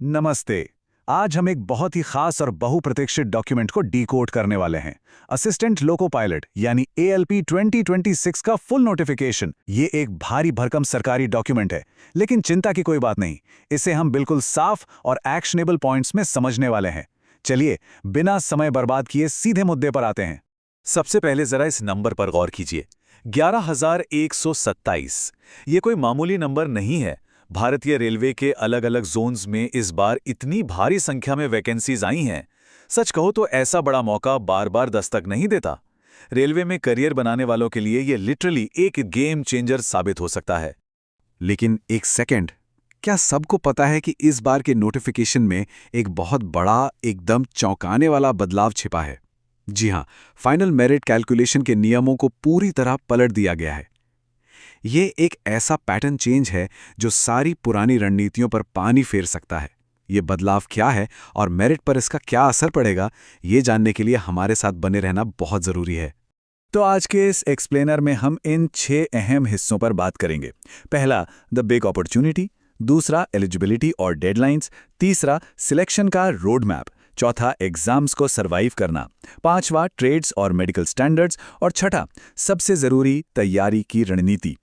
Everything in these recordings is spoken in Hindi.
नमस्ते। आज हम एक बहुत ही खास और बहुप्रतीक्षित डॉक्यूमेंट को डिकोड करने वाले हैं। असिस्टेंट लोको पायलट यानी ALP 2026 का फुल नोटिफिकेशन। ये एक भारी भरकम सरकारी डॉक्यूमेंट है, लेकिन चिंता की कोई बात नहीं। इसे हम बिल्कुल साफ और एक्शनेबल पॉइंट्स में समझने वाले हैं। चलिए, बिना समय बर्बाद किए सीधे मुद्दे पर आते हैं। सबसे पहले जरा इस नंबर पर गौर कीजिए, 11,127। ये कोई मामूली नंबर नहीं है। भारतीय रेलवे के अलग अलग जोन्स में इस बार इतनी भारी संख्या में वैकेंसीज आई हैं। सच कहो तो ऐसा बड़ा मौका बार बार दस्तक नहीं देता। रेलवे में करियर बनाने वालों के लिए ये लिटरली एक गेम चेंजर साबित हो सकता है। लेकिन एक सेकंड, क्या सबको पता है कि इस बार के नोटिफिकेशन में एक बहुत बड़ा, एकदम चौंकाने वाला बदलाव छिपा है? जी हां, फाइनल मेरिट कैलकुलेशन के नियमों को पूरी तरह पलट दिया गया है। ये एक ऐसा पैटर्न चेंज है जो सारी पुरानी रणनीतियों पर पानी फेर सकता है। ये बदलाव क्या है और मेरिट पर इसका क्या असर पड़ेगा, ये जानने के लिए हमारे साथ बने रहना बहुत जरूरी है। तो आज के इस एक्सप्लेनर में हम इन 6 अहम हिस्सों पर बात करेंगे। पहला, द बिग अपॉर्चुनिटी। दूसरा, एलिजिबिलिटी और डेडलाइंस। तीसरा, सिलेक्शन का रोड मैप। चौथा, एग्जाम्स को सरवाइव करना। पांचवा, ट्रेड्स और मेडिकल स्टैंडर्ड्स। और छठा, सबसे जरूरी, तैयारी की रणनीति।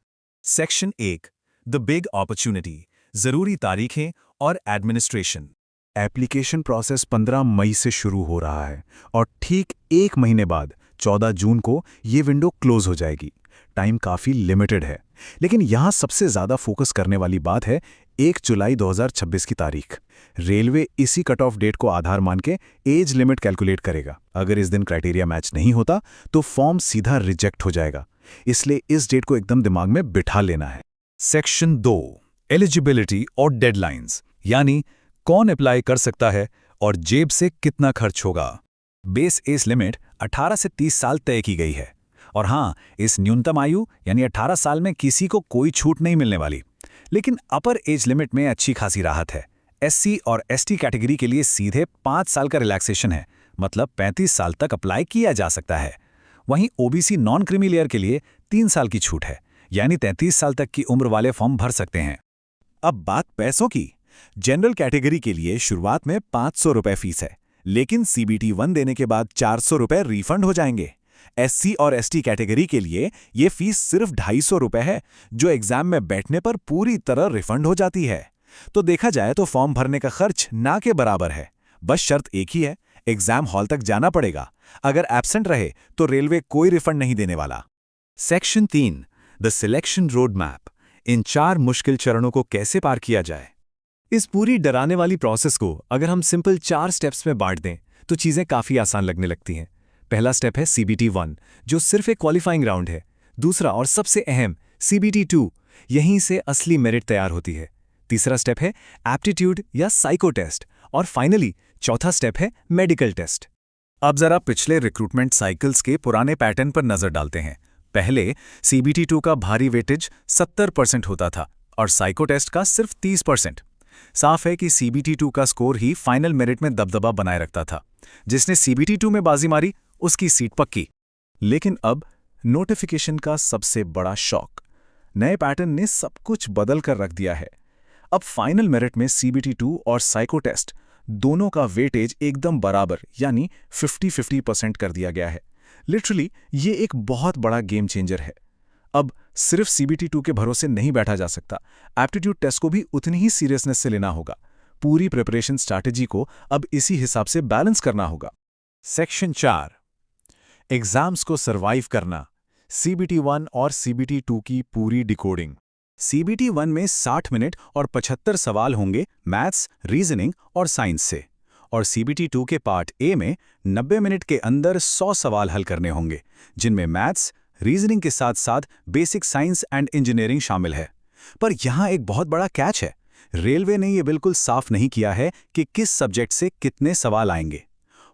सेक्शन 1, द बिग अपॉर्चुनिटी, जरूरी तारीखें और एडमिनिस्ट्रेशन। एप्लीकेशन प्रोसेस 15 मई से शुरू हो रहा है और ठीक एक महीने बाद 14 जून को ये विंडो क्लोज हो जाएगी। टाइम काफ़ी लिमिटेड है, लेकिन यहाँ सबसे ज़्यादा फोकस करने वाली बात है 1 जुलाई 2026 की तारीख। रेलवे इसी कट ऑफ डेट को आधार मान के एज लिमिट कैलकुलेट करेगा। अगर इस दिन क्राइटेरिया मैच नहीं होता तो फॉर्म सीधा रिजेक्ट हो जाएगा। इसलिए इस डेट को एकदम दिमाग में बिठा लेना है। सेक्शन 2, एलिजिबिलिटी और डेडलाइंस, यानी कौन अप्लाई कर सकता है और जेब से कितना खर्च होगा। बेस एज लिमिट 18 से 30 साल तय की गई है। और हाँ, इस न्यूनतम आयु यानी 18 साल में किसी को कोई छूट नहीं मिलने वाली। लेकिन अपर एज लिमिट में अच्छी खासी राहत है। SC और ST कैटेगरी के लिए सीधे 5 साल का रिलैक्सेशन है, मतलब 35 साल तक अप्लाई किया जा सकता है। वहीं OBC नॉन क्रीमी लेयर के लिए 3 साल की छूट है, यानी 33 साल तक की उम्र वाले फॉर्म भर सकते हैं। अब बात पैसों की। जनरल कैटेगरी के लिए शुरुआत में 500 रुपए फीस है, लेकिन CBT 1 देने के बाद 400 रुपए रिफंड हो जाएंगे। SC और ST कैटेगरी के लिए ये फीस सिर्फ 250 रुपए है, जो एग्जाम में बैठने पर पूरी तरह रिफंड हो जाती है। तो देखा जाए तो फॉर्म भरने का खर्च ना के बराबर है। बस शर्त एक ही है, एग्जाम हॉल तक जाना पड़ेगा। अगर एब्सेंट रहे तो रेलवे कोई रिफंड नहीं देने वाला। Section 3, the selection road map. इन 4 मुश्किल चरणों को कैसे पार किया जाए। इस पूरी डराने वाली प्रोसेस को अगर हम सिंपल 4 स्टेप्स में बांट दें तो चीज़ें काफ़ी आसान लगने लगती हैं। पहला स्टेप है CBT 1, जो सिर्फ एक क्वालिफाइंग राउंड है। दूसरा और सबसे अहम CBT 2, यहीं से असली मेरिट तैयार होती है। तीसरा स्टेप है एप्टीट्यूड या साइको टेस्ट। और फाइनली चौथा स्टेप है मेडिकल टेस्ट। अब जरा पिछले रिक्रूटमेंट साइकिल्स के पुराने पैटर्न पर नजर डालते हैं। पहले CBT 2 का भारी वेटेज 70% होता था और साइको टेस्ट का सिर्फ 30%। साफ है कि CBT 2 का स्कोर ही फाइनल मेरिट में दबदबा बनाए रखता था। जिसने CBT 2 में बाजी मारी, उसकी सीट पक्की। लेकिन अब नोटिफिकेशन का सबसे बड़ा शॉक, नए पैटर्न ने सब कुछ बदल कर रख दिया है। अब फाइनल मेरिट में CBT 2 और साइको टेस्ट दोनों का वेटेज एकदम बराबर यानी 50-50% कर दिया गया है। लिटरली ये एक बहुत बड़ा गेम चेंजर है। अब सिर्फ CBT 2 के भरोसे नहीं बैठा जा सकता, एप्टीट्यूड टेस्ट को भी उतनी ही सीरियसनेस से लेना होगा। पूरी प्रिपरेशन स्ट्रैटेजी को अब इसी हिसाब से बैलेंस करना होगा। सेक्शन 4, एग्जाम्स को सरवाइव करना। CBT 1 और CBT 2 की पूरी डिकोडिंग। CBT 1 में 60 मिनट और 75 सवाल होंगे मैथ्स, रीजनिंग और साइंस से। और CBT 2 के पार्ट A में 90 मिनट के अंदर 100 सवाल हल करने होंगे, जिनमें मैथ्स, रीजनिंग के साथ साथ बेसिक साइंस एंड इंजीनियरिंग शामिल है। पर यहाँ एक बहुत बड़ा कैच है। रेलवे ने यह बिल्कुल साफ नहीं किया है कि किस सब्जेक्ट से कितने सवाल आएंगे।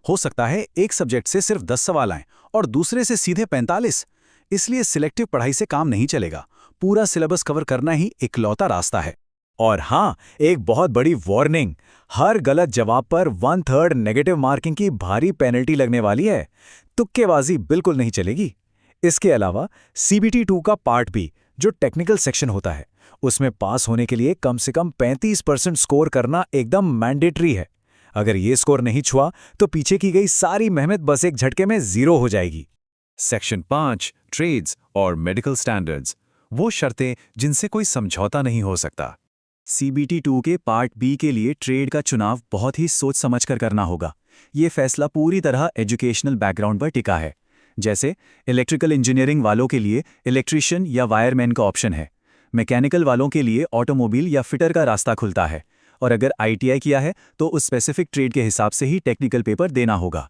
हो सकता है एक सब्जेक्ट से सिर्फ 10 सवाल आएं और दूसरे से सीधे 45। इसलिए सिलेक्टिव पढ़ाई से काम नहीं चलेगा। पूरा सिलेबस कवर करना ही इकलौता रास्ता है। और हाँ, एक बहुत बड़ी वार्निंग, हर गलत जवाब पर 1/3 नेगेटिव मार्किंग की भारी पेनल्टी लगने वाली है। तुक्केबाजी बिल्कुल नहीं चलेगी। इसके अलावा CBT 2 का पार्ट B, जो टेक्निकल सेक्शन होता है, उसमें पास होने के लिए कम से कम 35% स्कोर करना एकदम मैंडेटरी है। अगर ये स्कोर नहीं छुआ तो पीछे की गई सारी मेहनत बस एक झटके में 0 हो जाएगी। सेक्शन 5 ट्रेड्स और मेडिकल स्टैंडर्ड्स, वो शर्तें जिनसे कोई समझौता नहीं हो सकता। CBT 2 के पार्ट बी के लिए ट्रेड का चुनाव बहुत ही सोच समझकर करना होगा। ये फैसला पूरी तरह एजुकेशनल बैकग्राउंड पर टिका है। जैसे इलेक्ट्रिकल इंजीनियरिंग वालों के लिए इलेक्ट्रिशियन या वायरमैन का ऑप्शन है, मैकेनिकल वालों के लिए ऑटोमोबाइल या फिटर का रास्ता खुलता है, और अगर ITI किया है तो उस स्पेसिफिक ट्रेड के हिसाब से ही टेक्निकल पेपर देना होगा।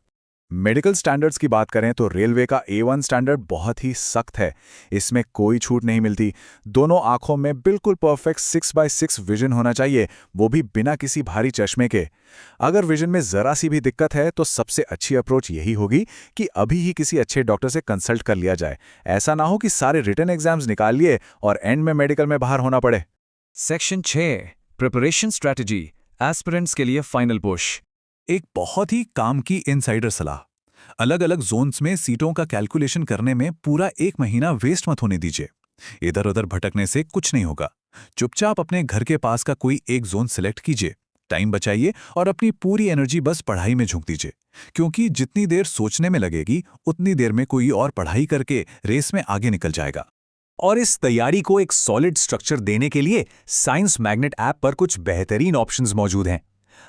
मेडिकल स्टैंडर्ड्स की बात करें तो रेलवे का A1 स्टैंडर्ड बहुत ही सख्त है। इसमें कोई छूट नहीं मिलती। दोनों आंखों में बिल्कुल परफेक्ट 6x6 विजन होना चाहिए, वो भी बिना किसी भारी चश्मे के। अगर विजन में जरा सी भी दिक्कत है तो सबसे अच्छी अप्रोच यही होगी कि अभी ही किसी अच्छे डॉक्टर से कंसल्ट कर लिया जाए। ऐसा ना हो कि सारे रिटन एग्जाम्स निकाल लिए और एंड में मेडिकल में बाहर होना पड़े। सेक्शन 6 प्रिपरेशन स्ट्रैटेजी, एस्पिरेंट्स के लिए फाइनल पुश। एक बहुत ही काम की इनसाइडर सलाह। अलग अलग जोन्स में सीटों का कैलकुलेशन करने में पूरा 1 महीना वेस्ट मत होने दीजिए। इधर उधर भटकने से कुछ नहीं होगा। चुपचाप अपने घर के पास का कोई एक जोन सिलेक्ट कीजिए, टाइम बचाइए और अपनी पूरी एनर्जी बस पढ़ाई में झोंक दीजिए, क्योंकि जितनी देर सोचने में लगेगी उतनी देर में कोई और पढ़ाई करके रेस में आगे निकल जाएगा। और इस तैयारी को एक सॉलिड स्ट्रक्चर देने के लिए साइंस मैग्नेट ऐप पर कुछ बेहतरीन ऑप्शंस मौजूद हैं।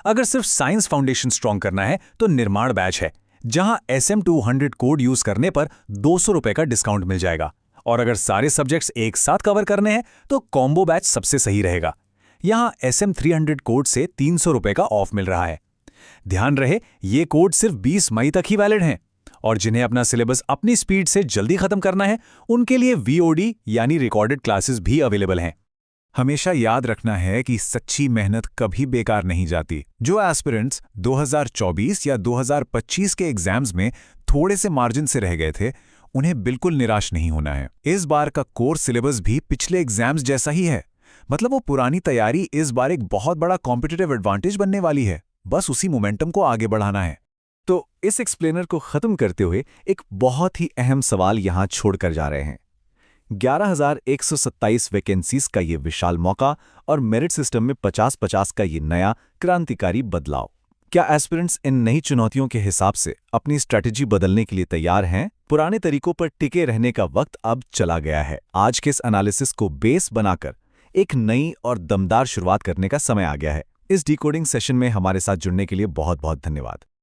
अगर सिर्फ साइंस फाउंडेशन स्ट्रॉन्ग करना है तो निर्माण बैच है, जहां SM200 कोड यूज करने पर 200 रुपए का डिस्काउंट मिल जाएगा। और अगर सारे सब्जेक्ट्स एक साथ कवर करने हैं तो कॉम्बो बैच सबसे सही रहेगा। यहां SM300 कोड से 300 रुपए का ऑफ मिल रहा है। ध्यान रहे, ये कोड सिर्फ 20 मई तक ही वैलिड हैं, और जिन्हें अपना सिलेबस अपनी स्पीड से जल्दी खत्म करना है उनके लिए VOD यानी रिकॉर्डेड क्लासेस भी अवेलेबल हैं। हमेशा याद रखना है कि सच्ची मेहनत कभी बेकार नहीं जाती। जो एस्पिरेंट्स 2024 या 2025 के एग्जाम्स में थोड़े से मार्जिन से रह गए थे, उन्हें बिल्कुल निराश नहीं होना है। इस बार का कोर्स सिलेबस भी पिछले एग्जाम्स जैसा ही है। मतलब वो पुरानी तैयारी इस बार एक बहुत बड़ा कॉम्पिटिटिव एडवांटेज बनने वाली है। बस उसी मोमेंटम को आगे बढ़ाना है। तो इस एक्सप्लेनर को खत्म करते हुए एक बहुत ही अहम सवाल यहां छोड़कर जा रहे हैं। 11,127 वैकेंसीज का ये विशाल मौका और मेरिट सिस्टम में 50-50 का ये नया क्रांतिकारी बदलाव, क्या एस्पिरेंट्स इन नई चुनौतियों के हिसाब से अपनी स्ट्रैटेजी बदलने के लिए तैयार हैं? पुराने तरीकों पर टिके रहने का वक्त अब चला गया है। आज के इस एनालिसिस को बेस बनाकर एक नई और दमदार शुरुआत करने का समय आ गया है। इस डिकोडिंग सेशन में हमारे साथ जुड़ने के लिए बहुत बहुत धन्यवाद।